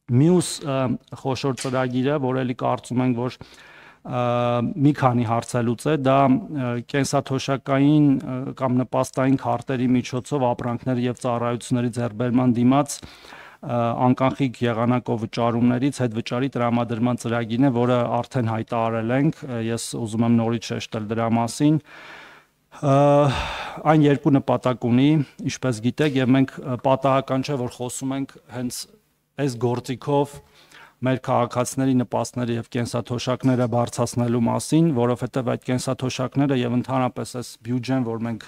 Մյուս խոշոր ծրագիրը, որ էլի կարծում ենք, որ մի քանի հարցելուց է, դա կենսաթոշակային կամ նպաստային քարտերի միջոցով ապրանքների եւ ծառայությունների ձեռքբերման դիմաց անկանխիկ եղանակով վճարումներից հետվճարի տրամադրման ծրագիրն է, որը արդեն հայտարարել ենք, ես ուզում եմ նորից շեշտել դրա մասին։ Այն երկու նպատակ ունի, ինչպես գիտեք, եւ մենք պատահական չէ, որ խոսում ենք հենց այս գործիքով մեր քաղաքացիների նպաստները եւ կենսաթոշակները բարձրացնելու մասին, որովհետեւ այդ կենսաթոշակները եւ ընդհանրապես այս բյուջեն, որ մենք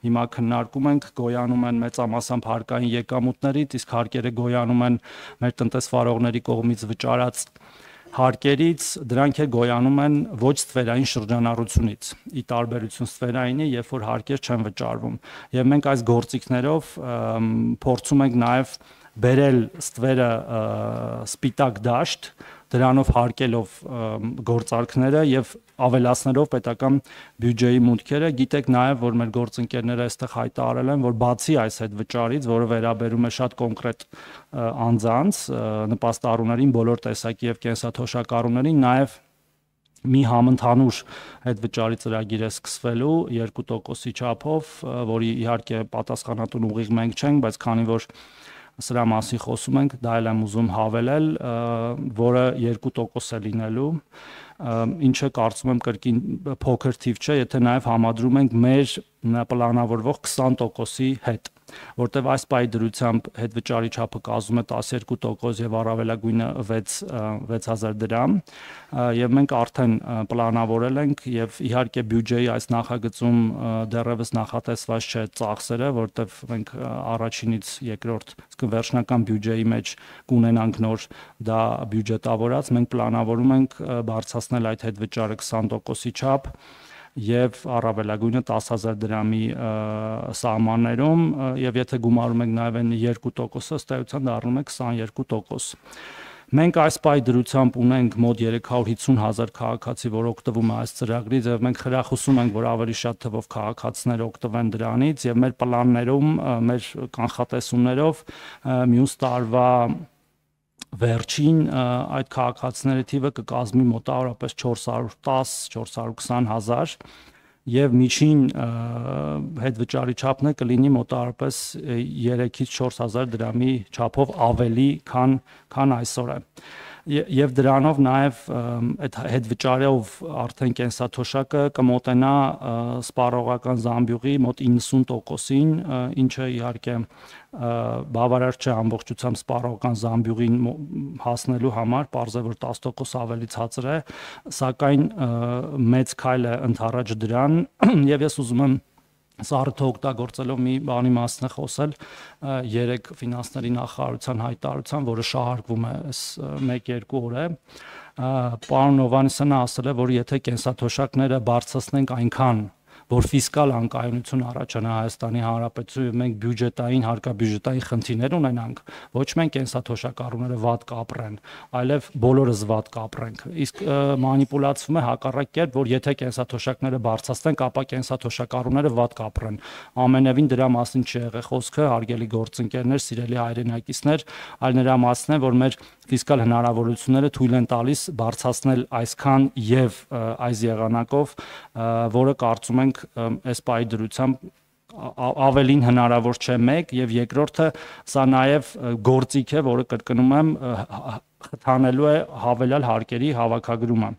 հիմա քննարկում ենք, գոյանում են մեծամասամբ հարկային եկամուտներից, իսկ հարկերը գոյանում են մեր տնտեսվարողների կողմից վճարած հարկերից, դրանք էլ գոյանում են ոչ ստվերային շրջանառությունից, ի տարբերություն ստվերայինի, երբ որ հարկեր չեն վճարվում։ Եվ մենք այս գործիքներով փորձում ենք նաեւ բերել ստվերը սպիտակ դաշտ, դրանով հարկելով գործարքները եւ ավելացնելով պետական բյուջեի մուտքերը։ Գիտեք նաեւ, որ մեր գործընկերները այստեղ հայտարարել են, որ բացի այս հետ վճարից, որը վերաբերում է շատ կոնկրետ անձանց, նպաստառուներին, բոլոր տեսակի եւ կենսաթոշակառուներին, նաեւ մի համընդհանուր այդ վճարի ծրագիր է սկսվելու 2%-ի չափով, որի իհարկե պատասխանատուն ուղիղ մենք չենք, բայց քանի որ սրա մասին խոսում ենք, դա էլ եմ ուզում հավելել, որը 2% է լինելու, ինչը կարծում եմ կրկին փոքր թիվ չէ, եթե նաև համադրում ենք մեր պլանավորվող 20%-ի հետ, որտեղ այս պահի դրությամբ հետվճարի չափը կազմում է 12% եւ առավելագույնը 6000 դրամ, եւ մենք արդեն պլանավորել ենք եւ իհարկե բյուջեի այս նախագծում դեռևս նախատեսված չէ ծախսերը, որտեղ մենք առաջինից երկրորդ, իսկ վերջնական բյուջեի մեջ կունենանք նոր դա բյուջետավորած, մենք պլանավորում ենք բարձրացնել այդ հետվճարը 20%-ի չափ եւ առավելագույնը 10000 դրամի սահմաններում, եւ եթե գումարում ենք նաեւ այն 2%-ը, ըստ էության դառնում է 22%։ Մենք այս պահի դրությամբ ունենք մոտ 350,000 քաղաքացի, որ օգտվում է այս ծրագրից, եւ մենք խրախուսում ենք, որ ավելի շատ թվով քաղաքացիներ օգտվեն դրանից, եւ մեր պլաններում, մեր կանխատեսումներով մյուս տարվա վերջին այդ քաղաքացիների թիվը կկազմի մոտավորապես 410-420,000 եւ միջին հետվճարի չափն է կլինի մոտավորապես 3-ից 4000 դրամի չափով ավելի, քան այսօր է։ Եվ դրանով նաև այդ հետվճարով արդեն կենսաթոշակը կմոտենա սպառողական զամբյուղի մոտ 90%-ին, ինչը իհարկե բավարար չէ ամբողջությամբ սպառողական զամբյուղին հասնելու համար, պարզ է, որ 10% ավելի ցածր է, սակայն մեծ քայլ է ընդառաջ դրան, եւ ես ուզում եմ Սառը օգտագործելով մի բանի մասին է խոսել երեք ֆինանսների նախարարության հայտարարության, որը շահարկվում է այս 1-2 օր է, պարոն Հովհաննիսյանը ասել է, որ եթե կենսաթոշակները բարձրացնենք այնքան, որ ֆիսկալ անկայունություն առաջանա Հայաստանի Հանրապետությունում, մենք բյուջետային, հարկաբյուջետային խնդիրներ ունենանք, ոչ միայն կենսաթոշակառուները վատ կապրեն, այլև բոլորս վատ կապրենք։ Իսկ մանիպուլացվում է հակառակ կերպ, որ եթե կենսաթոշակները բարձրացնենք, ապա կենսաթոշակառուները վատ կապրեն։ Ամենևին դրա մասին չի եղել խոսքը, հարգելի գործընկերներ, սիրելի հայրենակիցներ, այլ նրա մասին է, որ մեր ֆիսկալ հնարավորությունները թույլ են տալիս բարձրացնել այսքան եւ այս եղանակով, որը կարծում ենք այս պահի դրությամբ ավելին հնարավոր չէ մեկ, եւ երկրորդը սա նաեւ գործիք է, որը կրկնում եմ խթանելու է հավելյալ հարկերի հավաքագրումը։